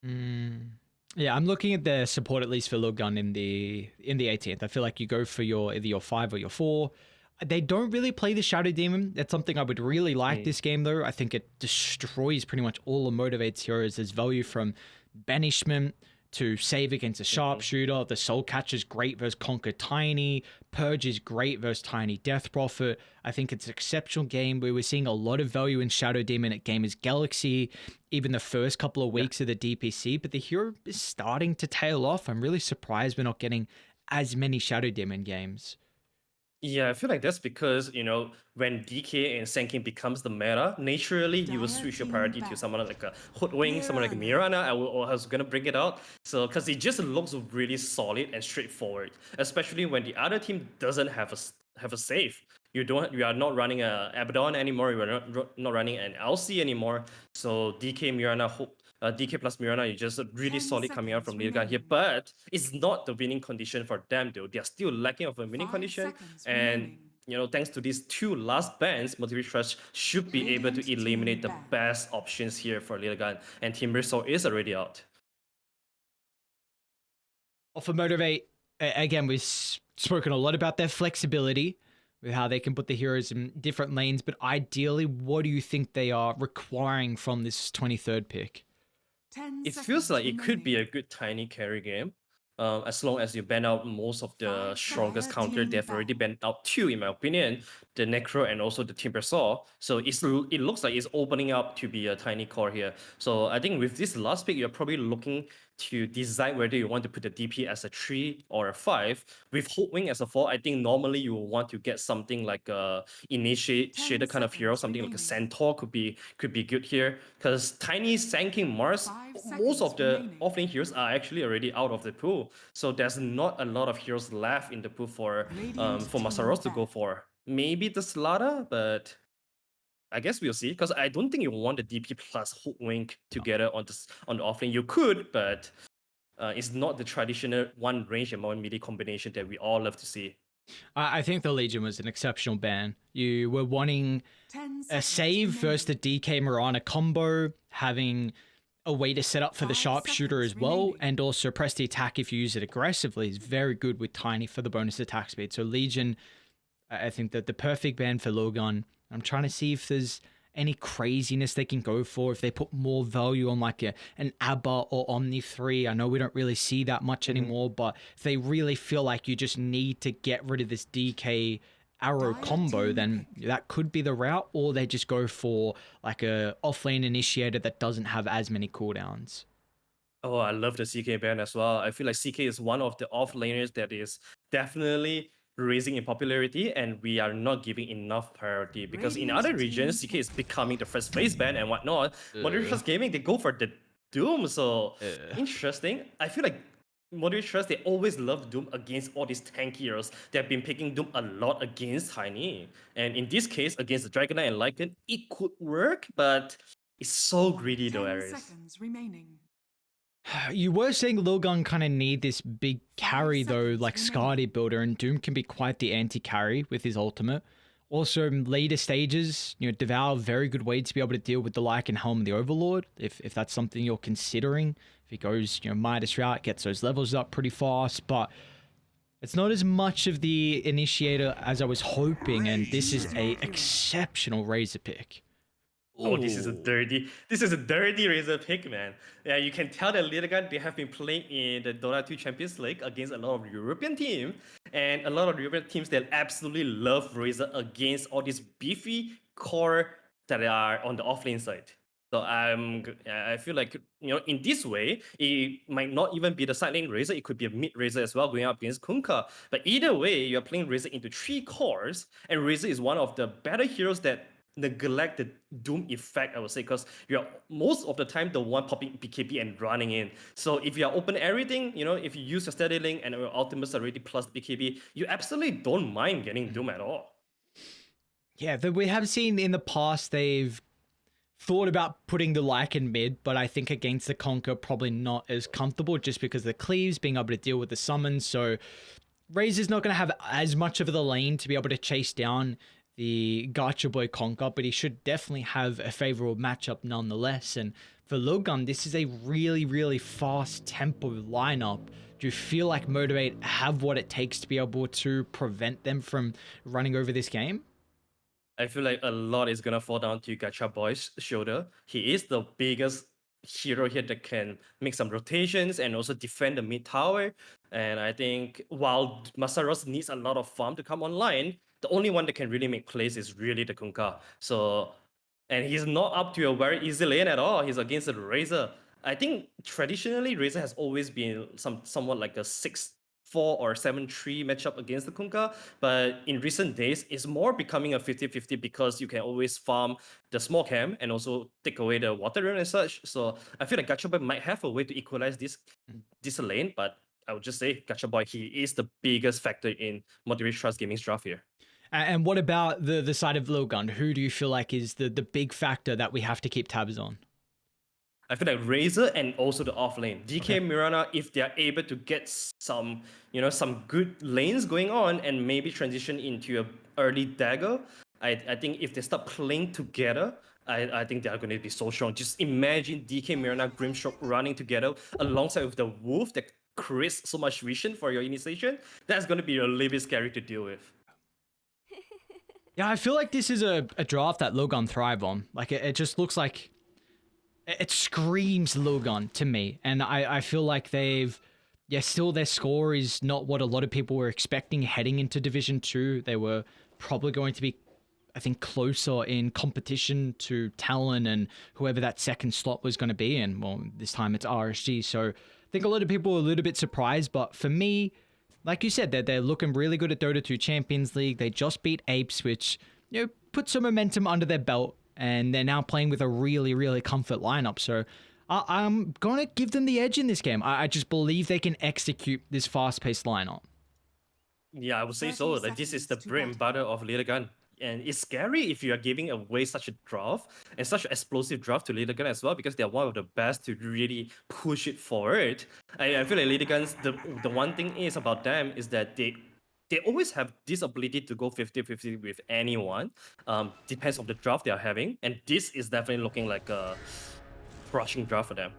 Mm. Yeah, I'm looking at the support at least for Lilgun in the 18th. I feel like you go for either your 5 or your 4. They don't really play the Shadow Demon. That's something I would really like this game though. I think it destroys pretty much all the Motivate's heroes. There's value from Banishment to save against a Sharpshooter. The Soul Catcher is great versus Conquer Tiny. Purge is great versus Tiny Death Prophet. I think it's an exceptional game where we're seeing a lot of value in Shadow Demon at Gamers Galaxy, even the first couple of weeks of the DPC, but the hero is starting to tail off. I'm really surprised we're not getting as many Shadow Demon games. Yeah, I feel like that's because, when DK and Senkin becomes the meta, naturally you will switch your priority to someone like a Hoodwink, someone like a Mirana. I was gonna bring it out. So, because it just looks really solid and straightforward, especially when the other team doesn't have a save. You are not running a Abaddon anymore. You are not running an LC anymore. So DK Mirana DK plus Mirana is just really solid coming out from Lilgun here, but it's not the winning condition for them though. They are still lacking of a winning condition, and thanks to these two last bans, Motivate.Trust should be able to eliminate the best options here for Lilgun, and Team Resort is already out. For Motivate, again, we've spoken a lot about their flexibility with how they can put the heroes in different lanes, but ideally, what do you think they are requiring from this 23rd pick? It feels like it could be a good tiny carry game. As long as you ban out most of the strongest counter, they've already banned out 2, in my opinion, the Necro and also the Timbersaw. So it looks like it's opening up to be a tiny core here. So I think with this last pick, you're probably looking to decide whether you want to put the DP as a 3 or a 5. With Hoodwink as a 4, I think normally you will want to get something like a initiated kind of hero, something like a Centaur could be good here. Because Tiny Sanking Mars, most of the offlane heroes are actually already out of the pool. So there's not a lot of heroes left in the pool for Masaros to go for. Maybe the Slaughter, but I guess we'll see, because I don't think you want the DP plus Hoodwink together on the offlane. You could, but it's not the traditional one range and one melee combination that we all love to see. I think the Legion was an exceptional ban. You were wanting a save versus the DK Mirana combo, having a way to set up for the Sharpshooter as well, and also press the attack if you use it aggressively is very good with Tiny for the bonus attack speed. So Legion, I think that the perfect ban for Lilgun. I'm trying to see if there's any craziness they can go for, if they put more value on like an Abba or Omni 3. I know we don't really see that much anymore, but if they really feel like you just need to get rid of this DK Arrow combo, then that could be the route, or they just go for like a offlane initiator that doesn't have as many cooldowns. Oh, I love the CK ban as well. I feel like CK is one of the offlaners that is definitely rising in popularity, and we are not giving enough priority, because in other regions, CK is becoming the first place ban and whatnot. Motivate.Trust Gaming, they go for the Doom. So interesting. I feel like Motivate.Trust, they always love Doom against all these tank heroes. They've been picking Doom a lot against Tiny. And in this case, against the Dragon Knight and Lycan, it could work, but it's so greedy though, Ares. Seconds remaining. You were saying Lilgun kind of need this big carry though, like Skadi Builder, and Doom can be quite the anti-carry with his ultimate. Also, later stages, Devour, very good way to be able to deal with the Lycan Helm and the Overlord, if that's something you're considering. If he goes, Midas route, gets those levels up pretty fast, but it's not as much of the initiator as I was hoping, and this is a exceptional Razor pick. Oh, this is a dirty Razor pick, man. Yeah, you can tell that Lilgun, they have been playing in the Dota 2 Champions League against a lot of European teams, and a lot of European teams that absolutely love Razor against all these beefy core that are on the offlane side. So I feel like, in this way, it might not even be the side lane Razor, it could be a mid Razor as well going up against Kunkka. But either way, you're playing Razor into 3 cores, and Razor is one of the better heroes that neglect the Doom effect, I would say, because you're most of the time the one popping BKB and running in. So if you are open everything, if you use your steady link and your ultimates already plus BKB, you absolutely don't mind getting Doom at all. Yeah, we have seen in the past they've thought about putting the Lycan mid, but I think against the Conquer probably not as comfortable just because the cleaves, being able to deal with the summons. So Razor's not going to have as much of the lane to be able to chase down the Gacha Boy Conker, but he should definitely have a favorable matchup nonetheless. And for Lilgun, this is a really, really fast tempo lineup. Do you feel like Motivate have what it takes to be able to prevent them from running over this game? I feel like a lot is gonna fall down to Gacha Boy's shoulder. He is the biggest hero here that can make some rotations and also defend the mid tower. And I think while Masaros needs a lot of farm to come online, the only one that can really make plays is really the Kunkka. So, and he's not up to a very easy lane at all. He's against the Razor. I think traditionally Razor has always been somewhat like a 6-4 or 7-3 matchup against the Kunkka, but in recent days, it's more becoming a 50-50 because you can always farm the small camp and also take away the water rune and such. So I feel like Gacha Boy might have a way to equalize this lane, but I would just say Gacha Boy, he is the biggest factor in Motivate.Trust Gaming's draft here. And what about the side of Lilgun? Who do you feel like is the big factor that we have to keep tabs on? I feel like Razor and also the off lane. DK Mirana, if they're able to get some good lanes going on and maybe transition into a early dagger, I think if they start playing together, I think they're going to be so strong. Just imagine DK Mirana, Grimstroke running together alongside with the Wolf that creates so much vision for your initiation. That's going to be a little bit scary to deal with. Yeah, I feel like this is a draft that Lilgun thrive on. Like, it just looks like... It screams Lilgun to me. And I feel like still their score is not what a lot of people were expecting heading into Division 2. They were probably going to be, I think, closer in competition to Talon and whoever that second slot was going to be in. Well, this time it's RSG. So I think a lot of people were a little bit surprised. But for me, like you said, they're looking really good at Dota 2 Champions League. They just beat Apes, which, put some momentum under their belt. And they're now playing with a really, really comfort lineup. So I'm going to give them the edge in this game. I just believe they can execute this fast-paced lineup. Yeah, I would say so. Like, this is the bread and butter of Lilgun. And it's scary if you are giving away such a draft and such an explosive draft to Lilgun as well, because they're one of the best to really push it forward. I feel like Lilgun's, the one thing is about them is that they always have this ability to go 50-50 with anyone. Depends on the draft they are having. And this is definitely looking like a crushing draft for them.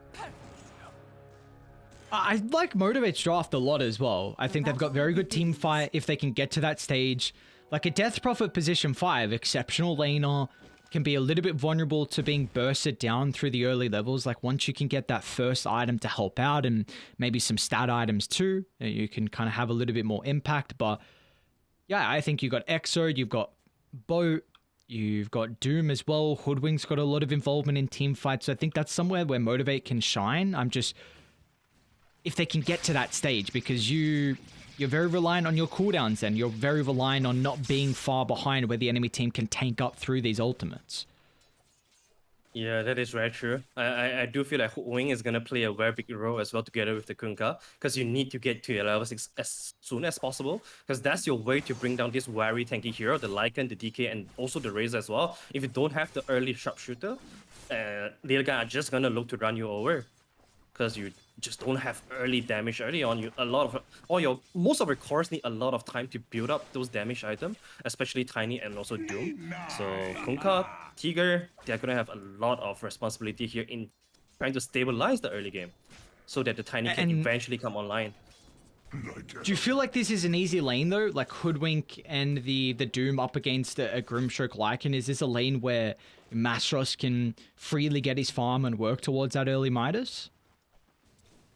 I like Motivate's draft a lot as well. I think they've got very good team fight if they can get to that stage. Like a Death Prophet position 5, exceptional laner, can be a little bit vulnerable to being bursted down through the early levels. Like once you can get that first item to help out and maybe some stat items too, you can kind of have a little bit more impact. But yeah, I think you've got Exo, you've got Boat, you've got Doom as well. Hoodwink's got a lot of involvement in team fights. So I think that's somewhere where Motivate can shine. If they can get to that stage, because you're very reliant on your cooldowns then. You're very reliant on not being far behind where the enemy team can tank up through these ultimates. Yeah, that is very true. I do feel like Wing is going to play a very big role as well together with the Kunkka, because you need to get to level 6 as soon as possible, because that's your way to bring down this very tanky hero, the Lycan, the DK, and also the Razor as well. If you don't have the early sharpshooter, Lilgun are just going to look to run you over, because you just don't have early damage early on. Most of your cores need a lot of time to build up those damage items, especially Tiny and also Doom. So Kunkka, Tiger, they're gonna have a lot of responsibility here in trying to stabilize the early game, so that the Tiny can eventually come online. Do you feel like this is an easy lane though? Like Hoodwink and the Doom up against a Grimstroke Lycan, is this a lane where Mastros can freely get his farm and work towards that early Midas?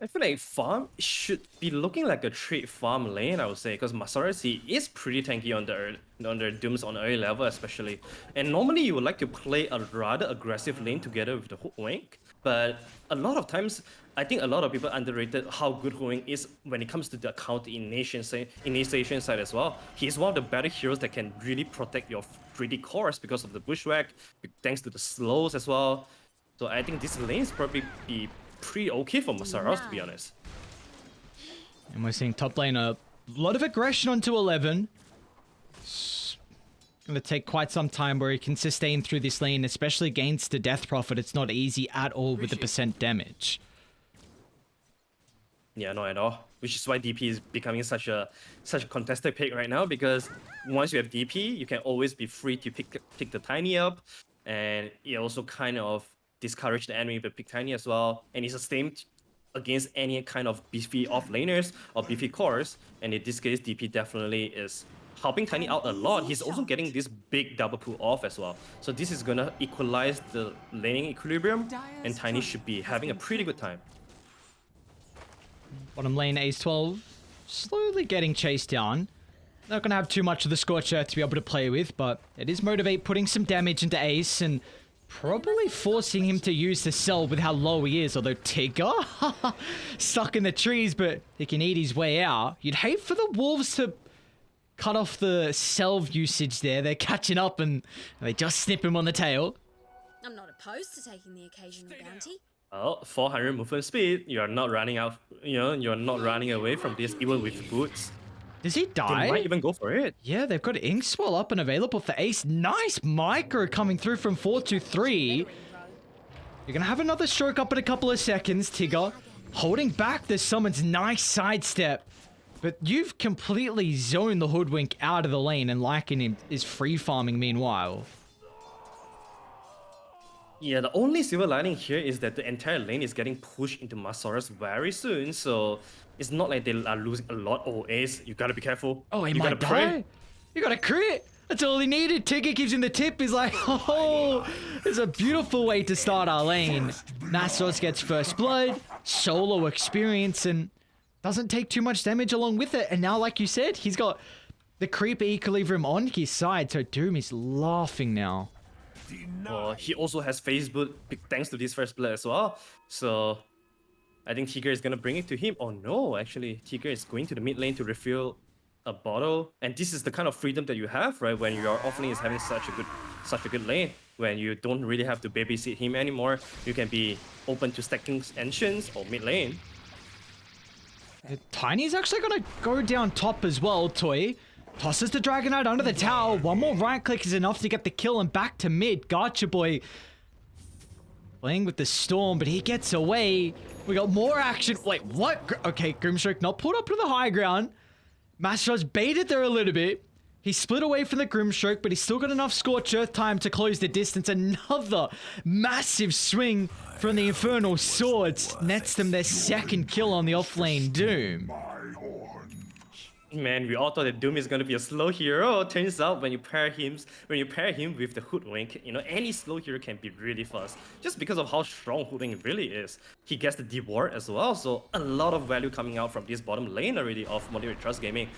I feel like farm should be looking like a trade farm lane, I would say, because Masaros, he is pretty tanky on the Dooms on early level especially. And normally you would like to play a rather aggressive lane together with the Hoodwink, but a lot of times, I think a lot of people underrated how good Hoodwink is when it comes to the counter initiation side as well. He's one of the better heroes that can really protect your 3D cores because of the bushwhack, thanks to the slows as well. So I think this lane is probably be pretty okay for Masaros, to be honest. And we're seeing top lane a lot of aggression onto 11. It's gonna take quite some time where he can sustain through this lane, especially against the Death Prophet. It's not easy at all with the percent damage. Yeah, not at all. Which is why DP is becoming such a contested pick right now, because once you have DP, you can always be free to pick the Tiny up, and it also kind of discourage the enemy to pick Tiny as well. And it's the same against any kind of beefy off laners or beefy cores. And in this case, DP definitely is helping Tiny out a lot. He's also getting this big double pull off as well. So this is gonna equalize the laning equilibrium, and Tiny should be having a pretty good time. Bottom lane, Ace 12, slowly getting chased down. Not going to have too much of the Scorch Earth to be able to play with, but it is Motivate putting some damage into Ace and probably forcing him to use the cell with how low he is. Although Tigger, stuck in the trees, but he can eat his way out. You'd hate for the Wolves to cut off the cell usage there. They're catching up and they just snip him on the tail. I'm not opposed to taking the occasional bounty. Well, 400 movement speed, you're not running out, you're not running away from this even with boots. Does he die? They might even go for it. Yeah, they've got Ink Swell up and available for Ace. Nice micro coming through from 4-3. You're going to have another stroke up in a couple of seconds, Tigger. Holding back the summon's nice sidestep. But you've completely zoned the Hoodwink out of the lane, and Lycan is free farming meanwhile. Yeah, the only silver lining here is that the entire lane is getting pushed into Masaurus very soon, so it's not like they are losing a lot. Oh, Ace, you gotta be careful. Oh, he you might gotta die. pray. You got a crit. That's all he needed. Tigger gives him the tip. He's like, oh, it's a beautiful way to start our lane. Nasos gets first blood, solo experience, and doesn't take too much damage along with it. And now, like you said, he's got the creep equilibrium on his side, so Doom is laughing now. He also has Facebook thanks to this first blood as well. So I think Tigger is gonna bring it to him. Oh no, actually Tigger is going to the mid lane to refill a bottle. And this is the kind of freedom that you have, right? When your offlane is having such a good lane. When you don't really have to babysit him anymore. You can be open to stacking ancients or mid lane. Tiny's actually gonna go down top as well, Toy. Tosses the Dragonite under the tower. One more right click is enough to get the kill and back to mid. Gotcha boy playing with the storm, but he gets away. We got more action. Wait, what? Okay, Grimstroke not pulled up to the high ground. Master's baited there a little bit. He split away from the Grimstroke, but he's still got enough Scorch Earth time to close the distance. Another massive swing from the Infernal Swords nets them their second kill on the offlane Doom. Man, we all thought that Doom is gonna be a slow hero. Turns out when you pair him with the Hoodwink, any slow hero can be really fast. Just because of how strong Hoodwink really is. He gets the deep ward as well, so a lot of value coming out from this bottom lane already of Motivate.Trust Gaming.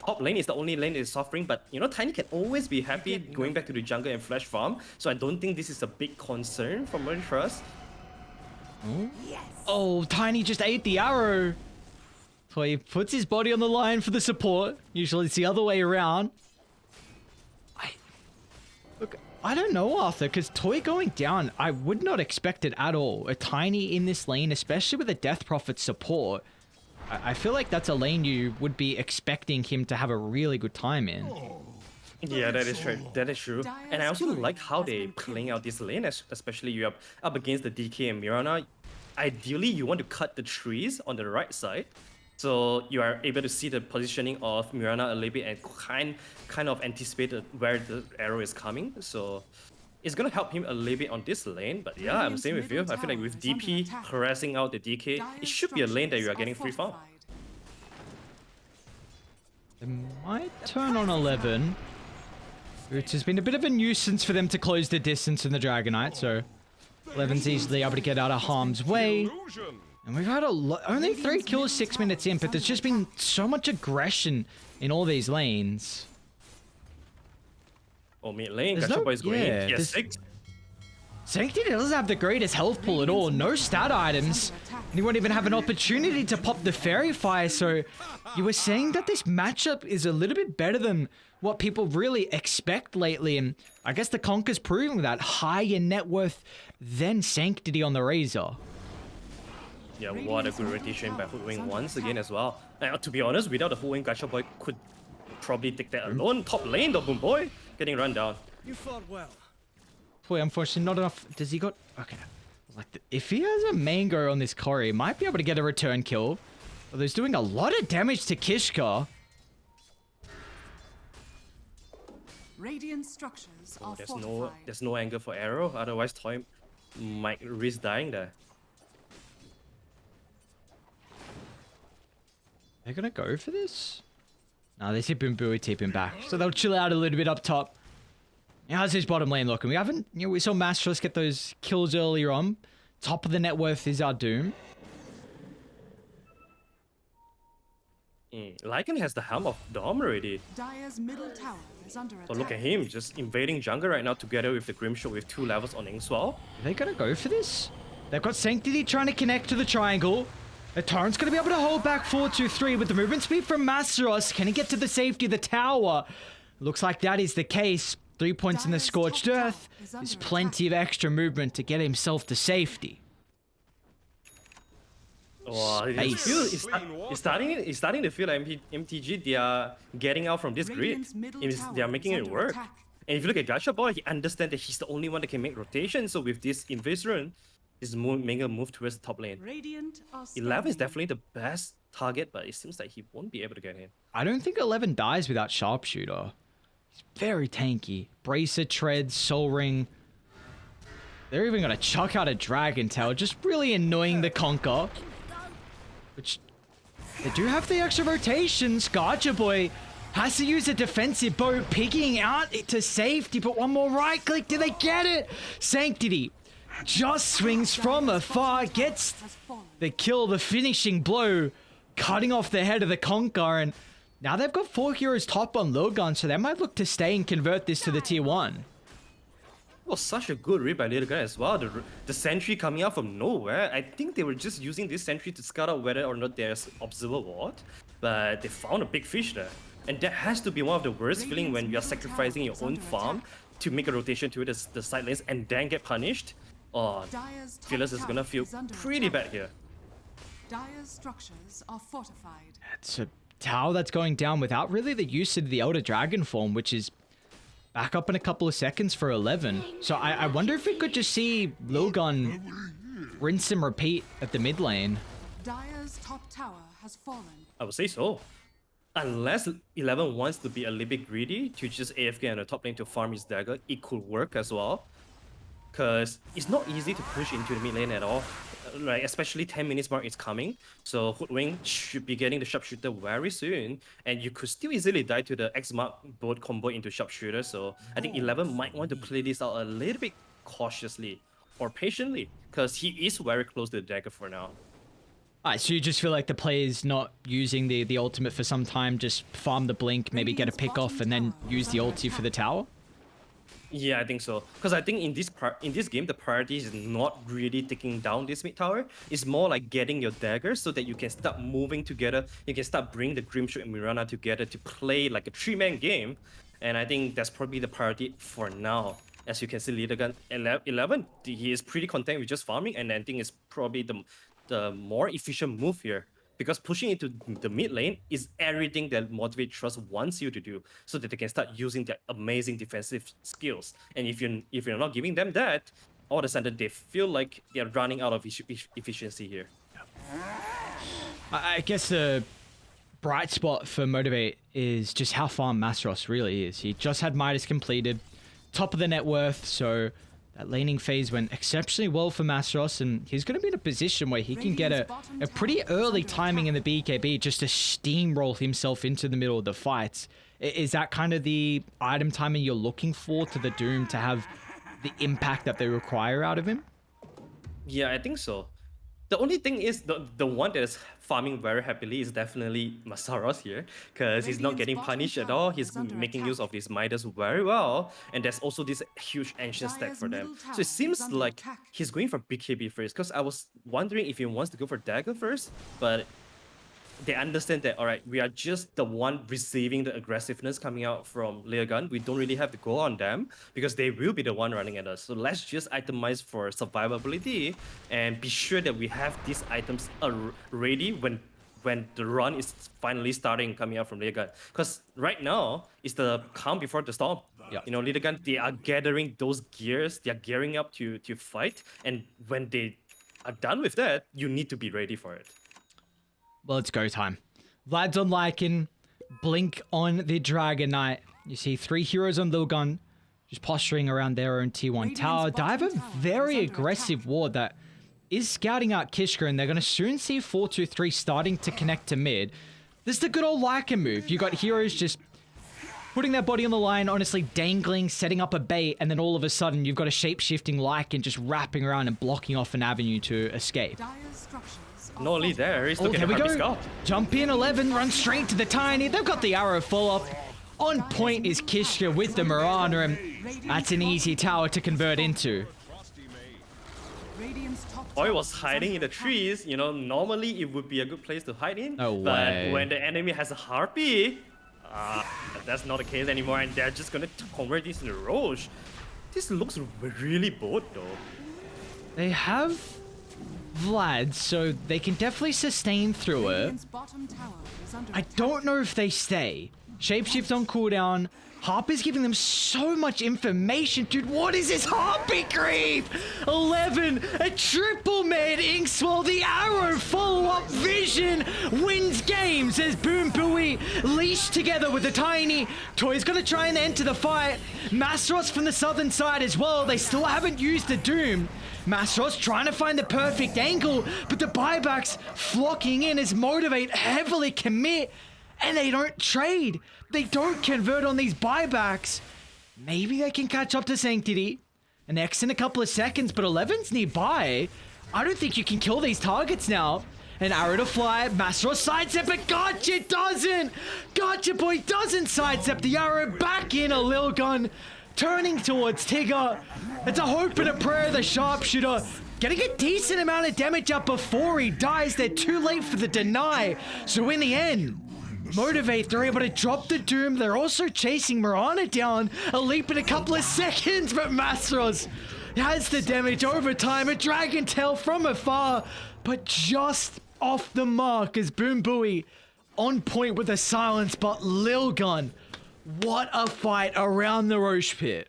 Top lane is the only lane that is suffering, but Tiny can always be happy going back to the jungle and flash farm. So I don't think this is a big concern for Motivate.Trust. Yes. Oh, Tiny just ate the arrow. So he puts his body on the line for the support. Usually it's the other way around. Look, I don't know, Arthur, because Toy going down, I would not expect it at all. A Tiny in this lane, especially with a Death Prophet support. I feel like that's a lane you would be expecting him to have a really good time in. Yeah, that is true. That is true. And I also like how they playing out this lane, especially you up against the DK and Mirana. Ideally, you want to cut the trees on the right side, so you are able to see the positioning of Mirana a little bit and kind of anticipate where the arrow is coming. So it's gonna help him a little bit on this lane. But yeah, I'm same with you. I feel like with DP harassing out the DK, it should be a lane that you are getting free farm. They might turn on 11. Which has been a bit of a nuisance for them to close the distance in the Dragonite, so 11's easily able to get out of harm's way. And we've had only 3 kills 6 minutes in, but there's just been so much aggression in all these lanes. Oh, mid lane, Gacha Boy is going in. Yes, 6. Sanctity doesn't have the greatest health pool at all, no stat items, and he won't even have an opportunity to pop the Fairy Fire, so you were saying that this matchup is a little bit better than what people really expect lately, and I guess the Conker's proving that. Higher net worth than Sanctity on the Razor. Yeah, what a good rotation by Hoodwink once again as well. And to be honest, without the Hoodwink, Gacha Boy could probably take that alone. Top lane though, Boom Boy, getting run down. You fought well. Boy, unfortunately, not enough. Does he got... Okay. Like, if he has a mango on this Corey, he might be able to get a return kill. Well, there's doing a lot of damage to Kishka. Radiant structures are There's fortified. no angle for arrow. Otherwise, Toy might risk dying there. They're gonna go for this? No, they tip him, Bowie, tip him back. So they'll chill out a little bit up top. Now, how's his bottom lane looking? We haven't, we saw Mastros get those kills earlier on. Top of the net worth is our doom. Lycan has the Helm of Dom already. Dire's middle tower is under attack. So look at him, just invading jungle right now together with the Grimshot with 2 levels on Ingswell. Are they gonna go for this? They've got Sanctity trying to connect to the triangle. The Torrent's gonna be able to hold back 4-2-3 with the movement speed from Masteros. Can he get to the safety of the tower? Looks like that is the case. 3 points in the Scorched Earth. There's plenty of extra movement to get himself to safety. Oh, it's starting to feel like MTG, they are getting out from this grid. Radiant's middle tower They are making is it under work. attack. And if you look at Gacha Boy, he understands that he's the only one that can make rotation. So with this invasion, he's making a move towards the top lane. Radiant are 11 is scanning. definitely the best target, but it seems like he won't be able to get in. I don't think 11 dies without Sharpshooter. He's very tanky. Bracer, Tread, Soul Ring. They're even gonna chuck out a Dragon Tail, just really annoying the Conquer. Which, they do have the extra rotations. Gacha Boy has to use a defensive bow, picking out to safety, but one more right click, do they get it? Sanctity just swings from afar, gets Has fallen. the kill, the finishing blow, cutting off the head of the Conquer, and now they've got 4 heroes top on Lilgun, so they might look to stay and convert this to the tier 1. Was such a good read by Lilgun as well. The sentry coming out from nowhere. I think they were just using this sentry to scout out whether or not there's observer ward, but they found a big fish there. And that has to be one of the worst feeling when you are sacrificing your own farm to make a rotation to the side lanes and then get punished. Oh, Dire's top Phyllis is gonna tower feel is under pretty attack. bad here. Dire's structures are fortified. It's a tower that's going down without really the use of the Elder Dragon form, which is back up in a couple of seconds for 11. So I wonder if we could just see Lilgun rinse and repeat at the mid lane. Dire's top tower has fallen. I would say so. Unless 11 wants to be a little bit greedy to just AFK on the top lane to farm his dagger, it could work as well. Because it's not easy to push into the mid lane at all. Like, especially 10 minutes mark is coming. So Hoodwink should be getting the Sharpshooter very soon. And you could still easily die to the X-Mark board combo into Sharpshooter. So I think 11 might want to play this out a little bit cautiously or patiently. Because he is very close to the dagger for now. Alright, so you just feel like the player's not using the ultimate for some time, just farm the blink, maybe get a pick off, and then use the ulti for the tower? Yeah, I think so. Because I think in this game, the priority is not really taking down this mid tower. It's more like getting your daggers so that you can start moving together. You can start bringing the Grimshot and Mirana together to play like a 3-man game. And I think that's probably the priority for now. As you can see, Lilgun 11, he is pretty content with just farming, and I think it's probably the more efficient move here. Because pushing into the mid lane is everything that Motivate.Trust wants you to do, so that they can start using their amazing defensive skills. And if you're not giving them that, all of a sudden they feel like they're running out of efficiency here. I guess the bright spot for Motivate is just how far Mastros really is. He just had Midas completed, top of the net worth, so that laning phase went exceptionally well for Mastros, and he's going to be in a position where he can get a pretty early timing in the BKB just to steamroll himself into the middle of the fights. Is that kind of the item timing you're looking for to the Doom to have the impact that they require out of him? Yeah, I think so. The only thing is the one that is farming very happily is definitely Masaros here, because he's not getting punished at all. He's making use of this Midas very well, and there's also this huge ancient stack for them. So it seems like he's going for BKB first, because I was wondering if he wants to go for dagger first, but they understand that, all right, we are just the one receiving the aggressiveness coming out from Lilgun. We don't really have to go on them because they will be the one running at us. So let's just itemize for survivability and be sure that we have these items ready when the run is finally starting coming out from Lilgun. Because right now, it's the calm before the storm. Yeah. You know, Lilgun, they are gathering those gears, they are gearing up to fight. And when they are done with that, you need to be ready for it. Well, it's go time. Vlad's on Lycan, Blink on the Dragon Knight. You see 3 heroes on Lilgun, just posturing around their own T1 tower. They have a very aggressive ward that is scouting out Kishka, and they're going to soon see 4-2-3 starting to connect to mid. This is the good old Lycan move. You got heroes just putting their body on the line, honestly dangling, setting up a bait, and then all of a sudden you've got a shape-shifting Lycan just wrapping around and blocking off an avenue to escape. Dire's structures are Not only there, he's Oh, looking there at we Harpy go. Scout. Jump in, 11, run straight to the Tiny. They've got the arrow follow-up. On point is Kishka with the Marauder, and that's an easy tower to convert into. Radiant's top Boy tower was is hiding under in the attack. trees. You know, normally it would be a good place to hide in. No but way. when the enemy has a Harpy, that's not the case anymore, and they're just gonna convert this into Roche. This looks really bold though. They have Vlad, so they can definitely sustain through it. Radiant's bottom tower is under I attack. don't know if they stay. Shapeshift on cooldown. Harper's giving them so much information. Dude, what is this Harpy creep? 11, a triple mid Inkswell, the arrow follow-up vision wins games as Boom Booey leashed together with the Tiny. Toy's gonna try and enter the fight. Masros from the southern side as well. They still haven't used the Doom. Masros trying to find the perfect angle, but the buybacks flocking in as Motivate heavily commit, and they don't trade. They don't convert on these buybacks. Maybe they can catch up to Sanctity. An X in a couple of seconds, but 11's nearby. I don't think you can kill these targets now. An arrow to fly, Masros sidestep, but Gotcha doesn't! Gotcha boy doesn't sidestep the arrow, back in a Lilgun, turning towards Tigger. It's a hope and a prayer, the sharpshooter. Getting a decent amount of damage up before he dies. They're too late for the deny. So in the end, Motivate, they're able to drop the Doom. They're also chasing Mirana down. A leap in a couple of seconds, but Masros has the damage over time. A Dragon Tail from afar, but just off the mark as Boom Booey on point with the silence, but Lilgun, what a fight around the Roche pit.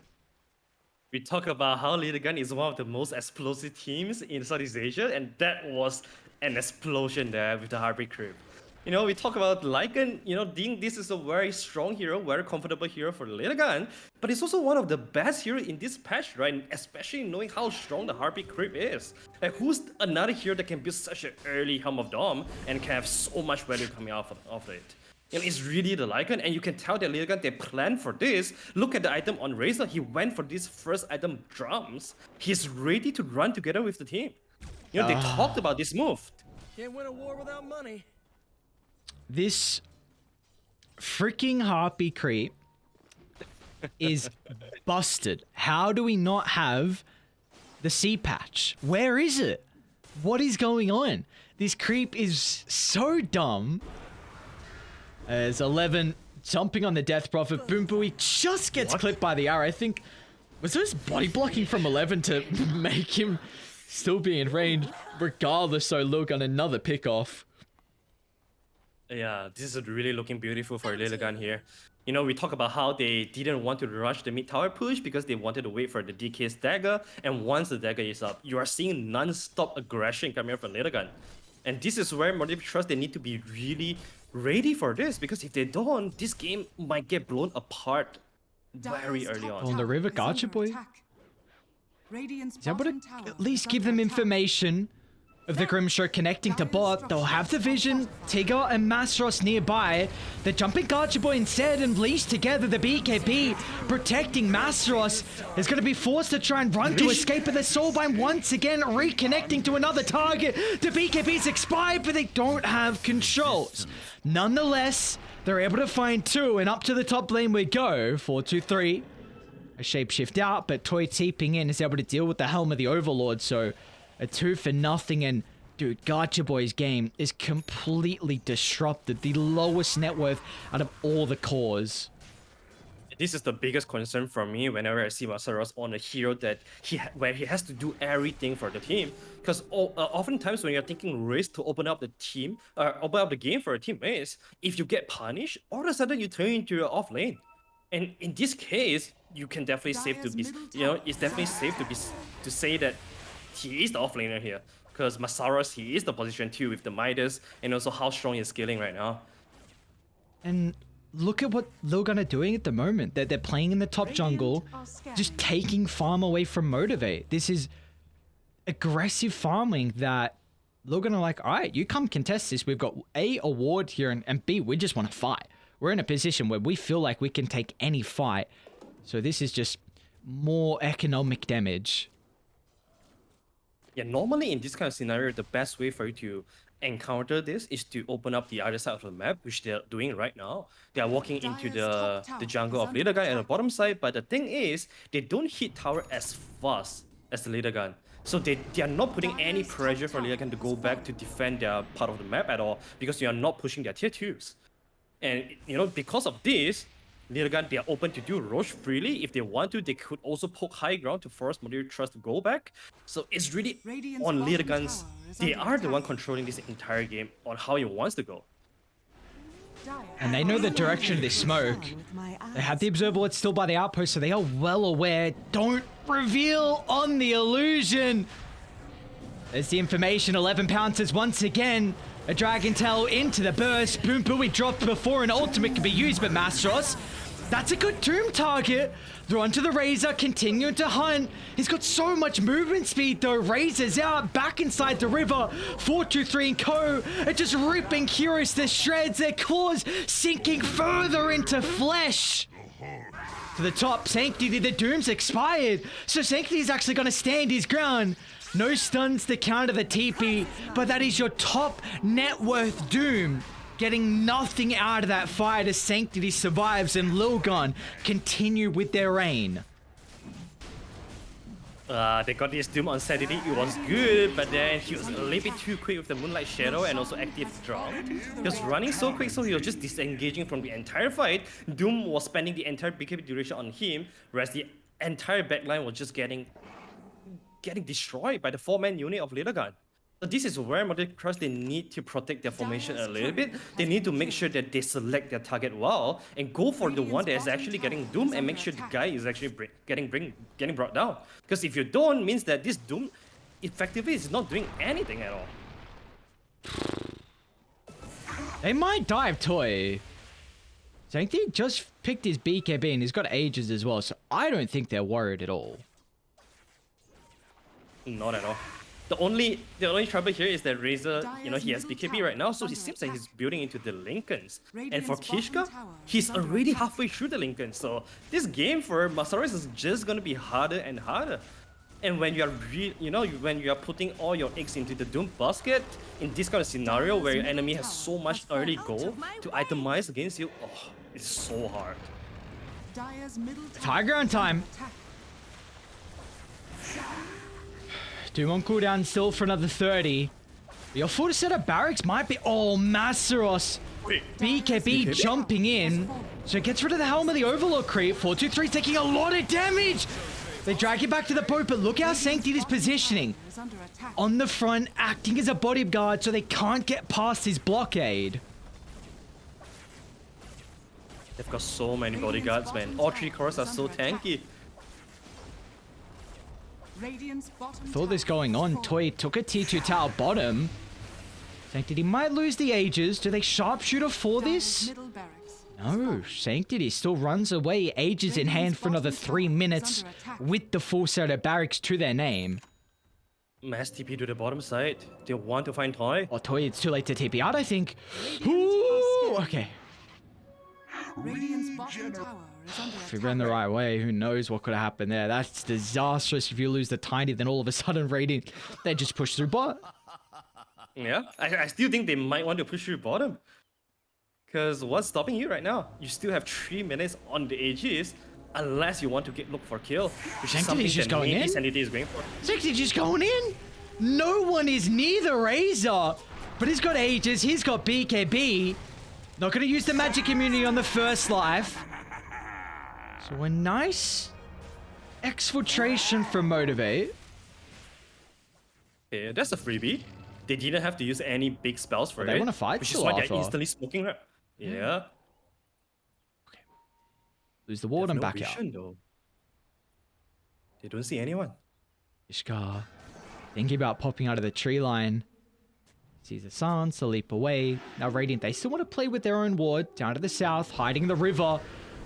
We talk about how Lilgun is one of the most explosive teams in Southeast Asia, and that was an explosion there with the Harpy creep. You know, we talk about Lycan, you know, this is a very strong hero, very comfortable hero for Lilgun, but it's also one of the best heroes in this patch, right? Especially knowing how strong the Harpy creep is. Like, who's another hero that can build such an early Helm of Dom and can have so much value coming out of it? You know, it's really the Lycan, and you can tell that Lilgun, they planned for this. Look at the item on Razor, he went for this first item, Drums. He's ready to run together with the team. You know, they talked about this move. Can't win a war without money. This freaking Harpy creep is busted. How do we not have the C patch? Where is it? What is going on? This creep is so dumb. As 11 jumping on the Death Prophet, Boom Booey just gets clipped by the arrow. I think, was this body blocking from 11 to make him still be in range? Regardless, so look on another pick off. Yeah, this is really looking beautiful for Lilgun here. You know, we talk about how they didn't want to rush the mid tower push because they wanted to wait for the DK's dagger, and once the dagger is up, you are seeing non-stop aggression coming from Lilgun. And this is where Motivate.Trust, they need to be really ready for this, because if they don't, this game might get blown apart very Dire's early top on. On the river, tower is Gotcha under boy. attack. Radiant's Is that what bottom it- tower at least is give under them attack. information of the Grimshaw connecting to bot. They'll have the vision. Tigger and Masros nearby. They're jumping Gotcha Boy instead and leash together. The BKB protecting Masros is going to be forced to try and run to escape, but the Soulbind once again reconnecting to another target. The BKB's expired, but they don't have controls. Nonetheless, they're able to find two, and up to the top lane we go. 4-2-3. A shapeshift out, but Toy teeping in is able to deal with the Helm of the Overlord, so a 2-for-0, and dude, Gotcha Boy's game is completely disrupted. The lowest net worth out of all the cores. This is the biggest concern for me whenever I see Masaros on a hero that where he has to do everything for the team. Because oftentimes when you're taking risks to open up the team, open up the game for a teammates, if you get punished, all of a sudden you turn into your off lane. And in this case, you can definitely safe to be, you know, it's definitely safe to say that he is the offlaner here. Because Masaros, he is the position 2 with the Midas, and also how strong he's scaling right now. And look at what Lilgun are doing at the moment. They're playing in the top jungle, just taking farm away from Motivate. This is aggressive farming that Lilgun are like, all right, you come contest this. We've got A, a ward here, and B, we just want to fight. We're in a position where we feel like we can take any fight. So this is just more economic damage. Yeah, normally in this kind of scenario, the best way for you to encounter this is to open up the other side of the map, which they're doing right now. They are walking into the jungle of Lilgun at the bottom side, but the thing is, they don't hit tower as fast as the Lilgun. So they are not putting any pressure for Lilgun to go back to defend their part of the map at all, because they are not pushing their tier 2s. And, you know, because of this, Lilgun, they are open to do Roche freely. If they want to, they could also poke high ground to force Motivate.Trust to go back. So it's really on Lilgun's. They are the one controlling this entire game on how he wants to go. And they know the direction of this smoke. They have the observer it's still by the outpost, so they are well aware. Don't reveal on the illusion. There's the information. 11 pouncers once again. A Dragon Tail into the burst. Boom Booey dropped before an ultimate could be used, but Mastros, that's a good Doom target. Throw onto the Razor, continuing to hunt. He's got so much movement speed though. Razor's out, back inside the river. 423 and co are just ripping Curious to shreds. Their claws sinking further into flesh. To the top, Sanctity, the Doom's expired. So Sanctity's actually going to stand his ground. No stuns to counter the TP, but that is your top net worth Doom. Getting nothing out of that fight as Sanctity survives and Lilgun continue with their reign. They got this Doom on Saturday, it was good, but then he was a little bit too quick with the Moonlight Shadow and also active drum. He was running so quick, so he was just disengaging from the entire fight. Doom was spending the entire BKB duration on him, whereas the entire backline was just getting destroyed by the 4-man unit of Lilgun. So this is where Motivate.Trust, they need to protect their formation a little bit. They need to make sure that they select their target well and go for the one that is actually getting Doom and make sure the guy is actually getting brought down. Because if you don't, means that this Doom effectively is not doing anything at all. They might dive Toy. Sanctity just picked his BKB and he's got ages as well, so I don't think they're worried at all. Not at all. The only trouble here is that Razor, you know, he has BKB right now, so it seems like he's building into the Lincolns. And for Kishka, he's already halfway through the Lincoln, so this game for Masaros is just gonna be harder and harder. And when you are, when you are putting all your eggs into the Doom basket, in this kind of scenario where your enemy has so much early goal to itemize against you, oh, it's so hard. High ground time. Doom on cooldown still for another 30. Your full set of barracks might be... Oh, Masaros. BKB jumping in. So it gets rid of the Helm of the Overlord creep. 423 taking a lot of damage. They drag it back to the boat, but look how Sanctity's positioning. On the front, acting as a bodyguard so they can't get past his blockade. They've got so many bodyguards, man. All 3 cores are so tanky. With all this going on, Toy took a T2 tower bottom. Sanctity might lose the Ages. Do they sharpshooter for this? No, Sanctity still runs away, Ages in hand for another 3 minutes with the full set of barracks to their name. Mass TP to the bottom side. They want to find Toy. Oh, Toy, it's too late to TP out, I think. Ooh, okay. If we ran the right way, who knows what could have happened there. That's disastrous if you lose the Tiny, then all of a sudden Radiant, they just push through bot. Yeah, I still think they might want to push through bottom. Because what's stopping you right now? You still have 3 minutes on the Aegis, unless you want to look for kill. Which is something just that going maybe in? Sanctity is going for. Sanctity's just going in. No one is near the Razor, but he's got Aegis, he's got BKB. Not going to use the magic immunity on the first life. So a nice exfiltration from Motivate. Yeah, that's a freebie. They didn't have to use any big spells for it. They want to fight which is why they're LeonArthur. instantly smoking right. Yeah. Okay. Lose the ward and They have back out. Though. They don't see anyone. Ishka. Thinking about popping out of the tree line. Sees the Sans, a leap away. Now Radiant, they still want to play with their own ward. Down to the south, hiding in the river.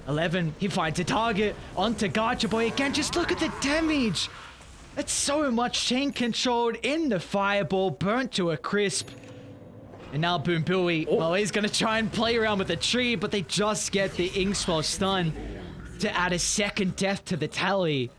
11, he finds a target. Onto Gacha Boy again. Just look at the damage. It's so much chain controlled in the fireball. Burnt to a crisp. And now Boom Booey, well, he's going to try and play around with the tree, but they just get the Inkswell stun to add a second death to the tally.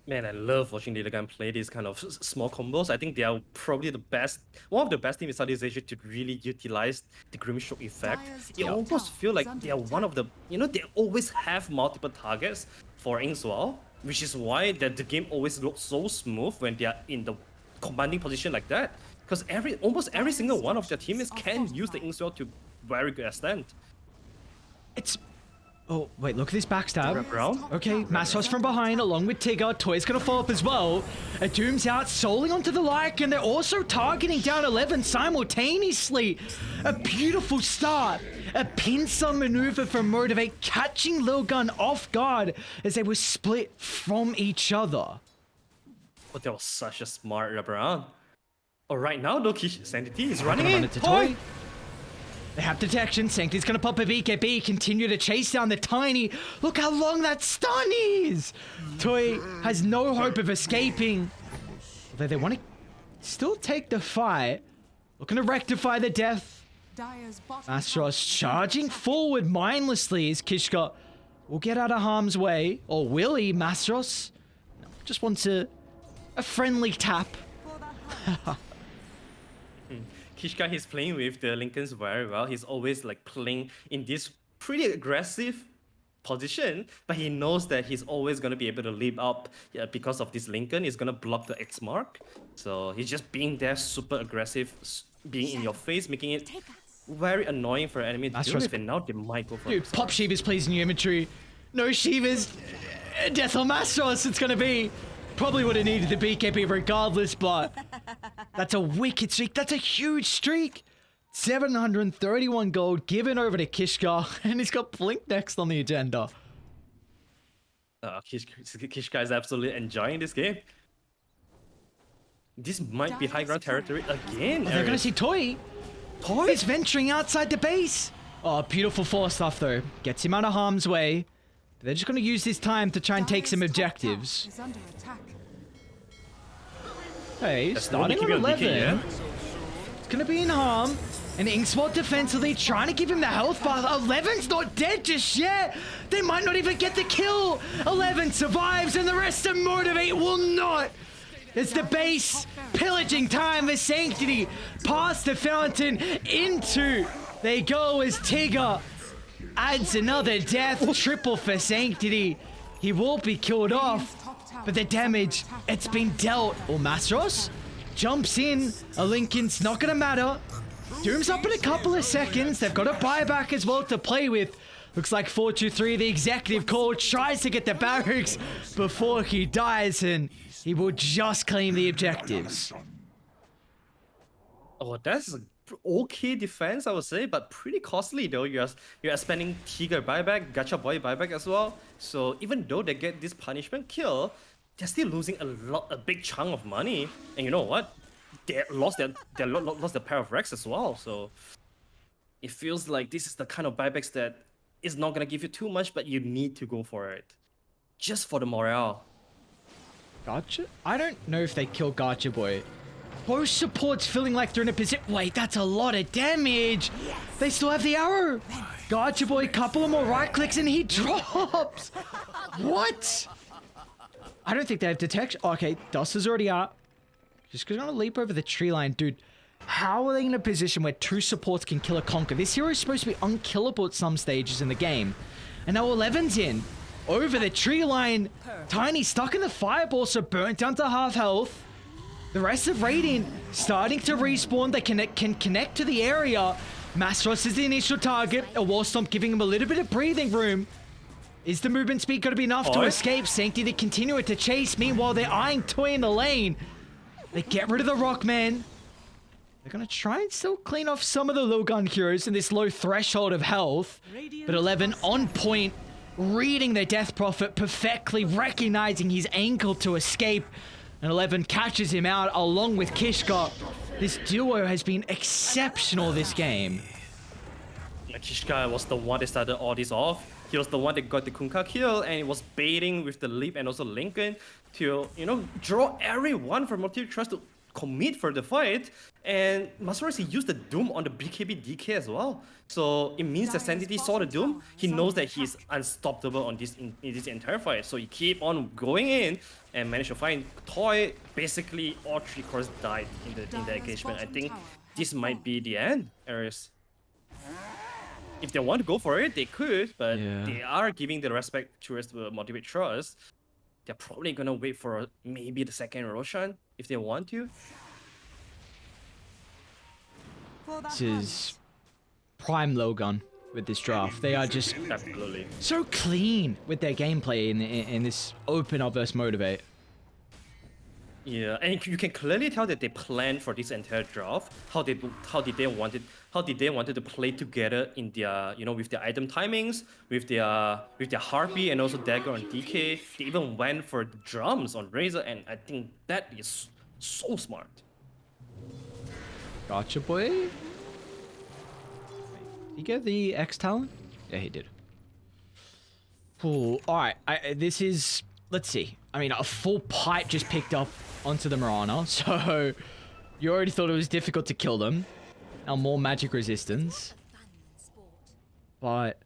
Man, I love watching Lilgun play these kind of small combos. I think they are probably the best, one of the best teams in Southeast Asia to really utilize the Grimstroke effect. You almost feel like they are one of the, they always have multiple targets for Inkswell, which is why the game always looks so smooth when they are in the commanding position like that. Because almost every single one of their teammates can use the Inkswell to very good extent. It's... Oh, wait, look at this backstab. Wrap around. Okay, Masros from behind, along with Tigger. Toy's gonna fall up as well. A Doom's out, soling onto the like, and they're also targeting down 11 simultaneously. A beautiful start. A pincer maneuver from Motivate, catching Lilgun off guard as they were split from each other. But that was such a smart wraparound. Oh, right now, though, Sanctity is running Run in. into Toy. They have detection. Sanctity's gonna pop a BKB, continue to chase down the Tiny. Look how long that stun is! Toy has no hope of escaping. Although they want to still take the fight. Looking to rectify the death. Astros charging forward mindlessly as Kishka will get out of harm's way. Or will he, Mastros? No, just wants a friendly tap. Kishka, he's playing with the Lincolns very well. He's always like playing in this pretty aggressive position, but he knows that he's always going to be able to leap up because of this Lincoln. He's going to block the X mark. So he's just being there super aggressive, being in your face, making it very annoying for an enemy to deal with, and now they might go for Dude, pop Shivas please in your inventory. No Shivas. Death on Mastros it's going to be. Probably would have needed the BKB regardless, but that's a wicked streak. That's a huge streak. 731 gold given over to Kishka, and he's got Blink next on the agenda. Kishka is absolutely enjoying this game. This might be high ground territory again. Oh, they're going to see Toy. Toy is venturing outside the base. Oh, beautiful force stuff though. Gets him out of harm's way. They're just going to use this time to try and take some objectives. Hey, starting on 11. It's going to be in harm. And Inkswell defensively trying to give him the health bar. 11's not dead just yet. They might not even get the kill. 11 survives and the rest of Motivate will not. It's the base pillaging time for Sanctity. Past the fountain into. They go as Tigger adds another death. Triple for Sanctity. He will be killed off. But the damage, it's been dealt. Oh, Mastros jumps in. A Lincoln's not going to matter. Doom's up in a couple of seconds. They've got a buyback as well to play with. Looks like 4-2-3, the executive call, tries to get the barracks before he dies, and he will just claim the objectives. Oh, that's an okay defense, I would say, but pretty costly though. You are spending Tiger buyback, Gacha Boy buyback as well. So even though they get this punishment kill, they're still losing a big chunk of money. And you know what? They lost their pair of Rex as well. So it feels like this is the kind of buybacks that is not gonna give you too much, but you need to go for it, just for the morale. Gacha? I don't know if they kill Gacha Boy. Both supports feeling like they're in a position. Wait, that's a lot of damage. They still have the arrow. Gacha Boy, couple of more right clicks and he drops. What? I don't think they have detection. Okay, Dust is already out. Just gonna leap over the tree line, dude. How are they in a position where two supports can kill a Conquer? This hero is supposed to be unkillable at some stages in the game. And now 11's in. Over the tree line. Tiny stuck in the fireball, so burnt down to half health. The rest of Radiant starting to respawn. They can connect to the area. Mastros is the initial target. A wall stomp giving him a little bit of breathing room. Is the movement speed going to be enough to escape? Sanctity to continue it to chase. Meanwhile, they're eyeing Toy in the lane. They get rid of the Rockman. They're going to try and still clean off some of the Lilgun heroes in this low threshold of health. But 11 on point reading the Death Prophet perfectly, recognizing his ankle to escape. And 11 catches him out along with Kishka. This duo has been exceptional this game. Kishka was the one that started all this off. He was the one that got the Kunkka kill, and he was baiting with the leap and also Lilgun to, draw everyone from Motivate.Trust to commit for the fight. And Masaru, he used the Doom on the BKB DK as well. So it means that Sanctity saw the Doom. He knows that he's unstoppable on this in this entire fight. So he keep on going in and managed to find Toy. Basically, all 3 cores died in the engagement. I think this might be the end, Ares. If they want to go for it, they could, but they are giving the respect towards the Motivate.Trust. They're probably gonna wait for maybe the second Roshan if they want to. This is prime Lilgun with this draft. They are just Absolutely. so clean with their gameplay in this open up versus Motivate. Yeah, and you can clearly tell that they planned for this entire draft. How did they wanted to play together in their with their item timings, with their Harpy and also Dagger on DK. They even went for the drums on Razor, and I think that is so smart. Gotcha, boy. Did he get the X talent? Yeah, he did. Cool. All right. This is. Let's see. I mean, a full pipe just picked up onto the Mirana, so you already thought it was difficult to kill them. Now more magic resistance. But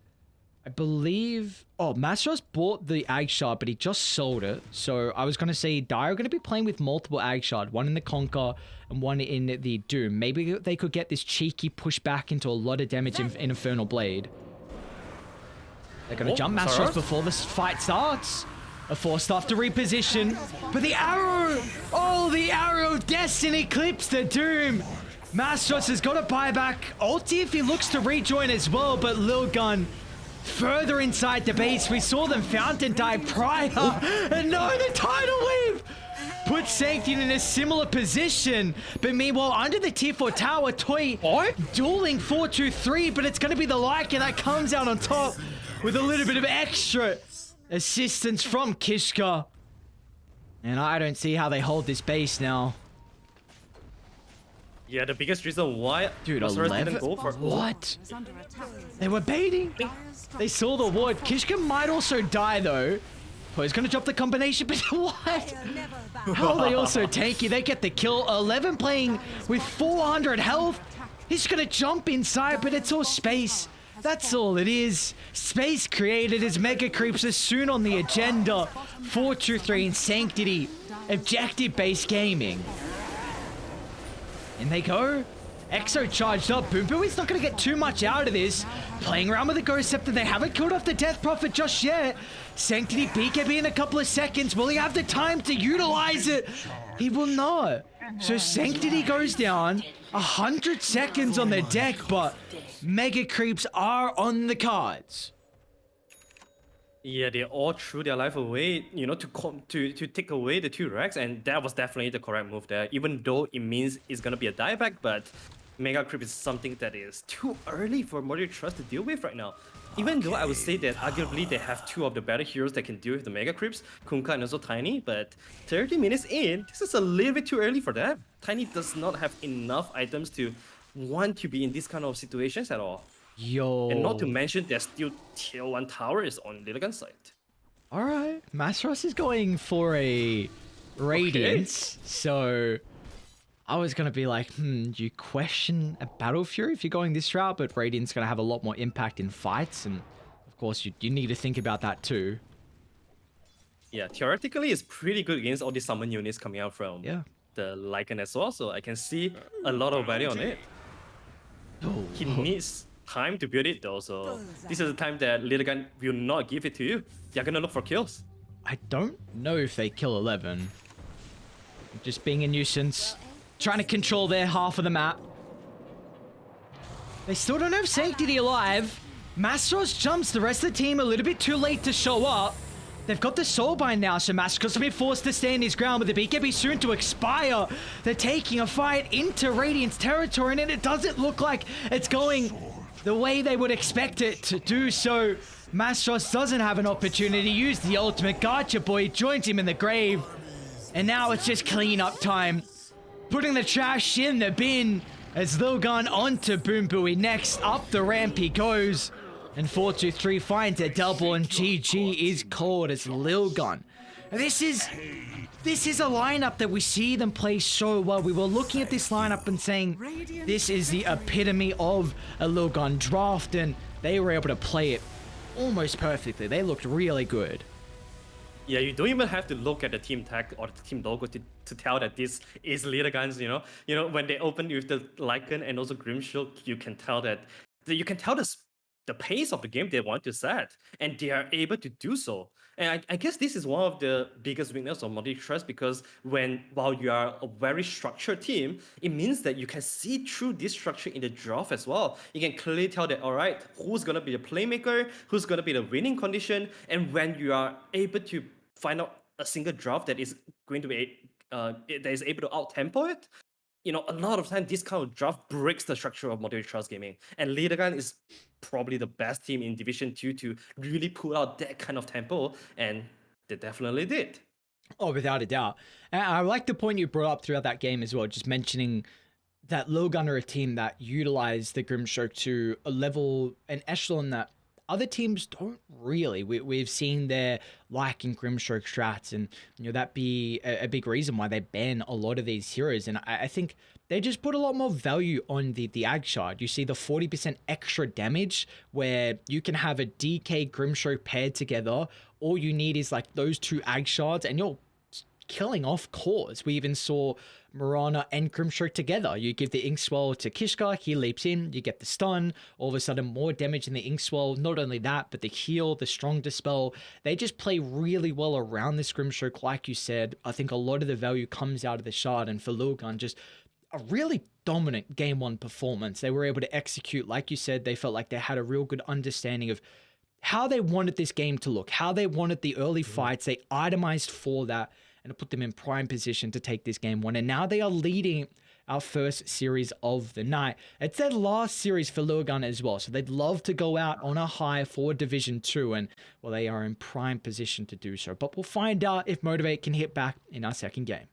I believe... Oh, Mastros bought the Ag Shard, but he just sold it. So I was going to say Dire are going to be playing with multiple Ag Shard. One in the Conquer and one in the Doom. Maybe they could get this cheeky push back into a lot of damage in Infernal Blade. They're going to jump Mastros before this fight starts. A forced off to reposition, but the arrow! Oh, the arrow! Destiny clips the Doom! Mastros has got a buyback. Ulti if he looks to rejoin as well, but Lilgun further inside the base. We saw them fountain dive prior, and no, the tidal wave! Put Sanctity in a similar position, but meanwhile, under the tier 4 tower, Toy dueling 4-2-3, but it's going to be the Lycan that comes out on top with a little bit of extra assistance from Kishka. And I don't see how they hold this base now. Yeah, the biggest reason why Dude, Masaru 11? didn't go for What? They were baiting. They saw the ward. Kishka might also die though. Oh, he's gonna drop the combination, but what? How are they also tanky? They get the kill. 11 playing with 400 health. He's gonna jump inside, but it's all space. That's all it is. Space created as Mega Creeps are soon on the agenda. 4-2-3 in Sanctity. Objective-based gaming. In they go. Exo charged up. Boom Boo is not going to get too much out of this. Playing around with the Ghost Scepter. They haven't killed off the Death Prophet just yet. Sanctity BKB in a couple of seconds. Will he have the time to utilize it? He will not. So Sanctity goes down. 100 seconds on the deck, but Mega Creeps are on the cards. Yeah, they all threw their life away, to take away the 2 racks, and that was definitely the correct move there. Even though it means it's gonna be a dieback, but Mega Creep is something that is too early for Motivate.Trust to deal with right now. Even though I would say that arguably they have 2 of the better heroes that can deal with the Mega Creeps, Kunkka and also Tiny, but 30 minutes in, this is a little bit too early for them. Tiny does not have enough items to want to be in these kind of situations at all. Yo. And not to mention, there's still tier 1 towers on Lilgun's side. Alright, Mastros is going for a Radiance, so I was going to be like, do you question a Battle Fury if you're going this route? But Radiant's going to have a lot more impact in fights, and of course you need to think about that too. Yeah, theoretically it's pretty good against all these summon units coming out from the Lycan as well, so I can see a lot of value on it. He needs time to build it though, so this is the time that Lilgun will not give it to you. They're gonna look for kills. I don't know if they kill 11. Just being a nuisance. Trying to control their half of the map. They still don't have Sanctity alive. Mastros jumps the rest of the team a little bit too late to show up. They've got the Soulbind now, so Mastros will be forced to stand his ground with the BKB soon to expire. They're taking a fight into Radiant's territory, and it doesn't look like it's going the way they would expect it to do so. Mastros doesn't have an opportunity to use the ultimate. Gotcha Boy joins him in the grave. And now it's just cleanup time. Putting the trash in the bin as Lilgun onto Boom Booey. Next, up the ramp he goes. And 4-2-3 finds a double, and GG is called as Lilgun. This is a lineup that we see them play so well. We were looking at this lineup and saying, this is the epitome of a Lilgun draft, and they were able to play it almost perfectly. They looked really good. Yeah, you don't even have to look at the team tag or the team logo to tell that this is Lilgun's, you know. You know, when they open with the Lycan and also Grimshield, you can tell that the pace of the game they want to set, and they are able to do so. And I guess this is one of the biggest weakness of Motivate.Trust, because while you are a very structured team, it means that you can see through this structure in the draft as well. You can clearly tell that, all right, who's going to be the playmaker, who's going to be the winning condition, and when you are able to find out a single draft that is going to be that is able to out-tempo it, you know, a lot of time this kind of draft breaks the structure of Motivate.Trust gaming. And Lilgun is probably the best team in Division 2 to really pull out that kind of tempo, and they definitely did. Oh, without a doubt. And I like the point you brought up throughout that game as well, just mentioning that Lilgun are a team that utilize the Grimstroke to a level, an echelon that other teams don't really. We've seen their like in Grimstroke strats, and you know that be a big reason why they ban a lot of these heroes. And I think they just put a lot more value on the Ag Shard. You see the 40% extra damage where you can have a DK Grimstroke paired together. All you need is like those two Ag Shards, and you're killing off cores. We even saw Mirana and Grimstroke together. You give the Inkswell to Kishka, he leaps in, you get the stun, all of a sudden more damage in the Inkswell. Not only that, but the heal, the strong dispel, they just play really well around this Grimstroke. Like you said, I think a lot of the value comes out of the shard, and for Lilgun, just a really dominant game one performance. They were able to execute, like you said, they felt like they had a real good understanding of how they wanted this game to look, how they wanted the early fights. They itemized for that, and it put them in prime position to take this game one. And now they are leading our first series of the night. It's their last series for Lilgun as well, so they'd love to go out on a high for Division 2, and well, they are in prime position to do so. But we'll find out if Motivate can hit back in our second game.